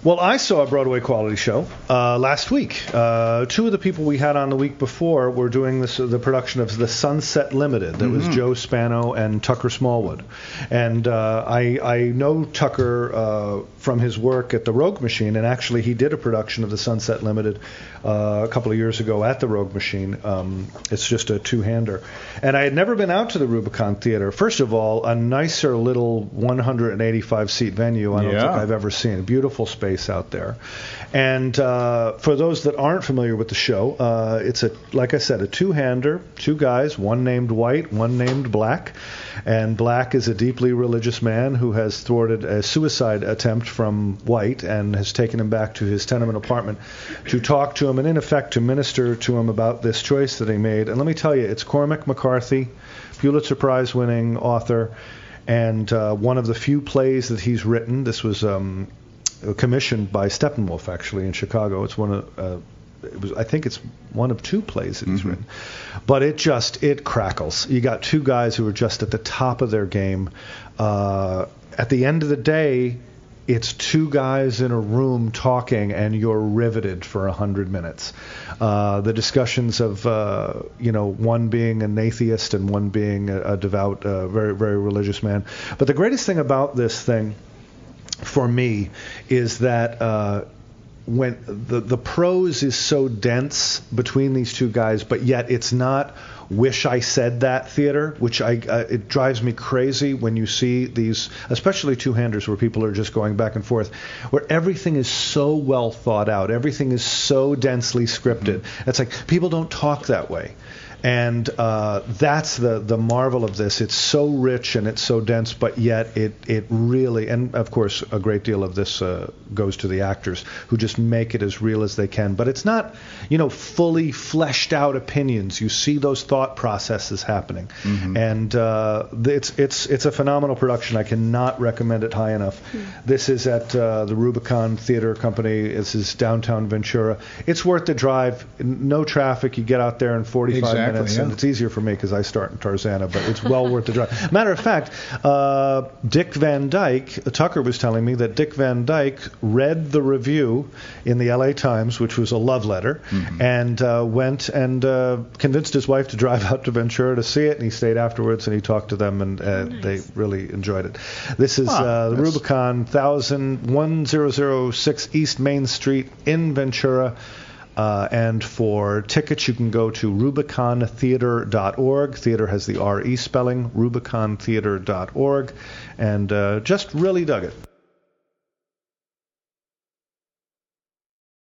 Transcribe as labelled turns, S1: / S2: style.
S1: Well, I saw a Broadway quality show last week. Two of the people we had on the week before were doing the production of The Sunset Limited. That was Joe Spano and Tucker Smallwood. And I know Tucker from his work at the Rogue Machine, and actually he did a production of The Sunset Limited a couple of years ago at the Rogue Machine. It's just a two-hander. And I had never been out to the Rubicon Theater. First of all, a nicer little 185-seat venue I don't think I've ever seen. A beautiful space out there. And for those that aren't familiar with the show, it's like I said, a two-hander, two guys, one named White, one named Black. And Black is a deeply religious man who has thwarted a suicide attempt from White and has taken him back to his tenement apartment to talk to him and in effect to minister to him about this choice that he made. And let me tell you, it's Cormac McCarthy, Pulitzer Prize winning author, and one of the few plays that he's written. This was commissioned by Steppenwolf, actually, in Chicago. It's I think it's one of two plays that he's written. But it crackles. You got two guys who are just at the top of their game. At the end of the day, it's two guys in a room talking, and you're riveted for 100 minutes. The discussions of, one being an atheist and one being a devout, very, very religious man. But the greatest thing about this thing, for me, is that when the prose is so dense between these two guys, but yet it's not wish I said that theater, which it drives me crazy when you see these, especially two-handers where people are just going back and forth, where everything is so well thought out, everything is so densely scripted. It's like people don't talk that way. And that's the marvel of this. It's so rich and it's so dense, but yet it really, and of course a great deal of this goes to the actors who just make it as real as they can. But it's not, fully fleshed out opinions. You see those thought processes happening, and it's a phenomenal production. I cannot recommend it high enough. This is at the Rubicon Theater Company. This is downtown Ventura. It's worth the drive. No traffic. You get out there in 45 minutes. And it's easier for me because I start in Tarzana, but it's well worth the drive. Matter of fact, Dick Van Dyke, Tucker was telling me that Dick Van Dyke read the review in the LA Times, which was a love letter, and went and convinced his wife to drive out to Ventura to see it, and he stayed afterwards and he talked to them, and they really enjoyed it. This is the Rubicon 1006 East Main Street in Ventura. And for tickets, you can go to RubiconTheater.org. Theater has the R-E spelling, RubiconTheater.org. And just really dug it.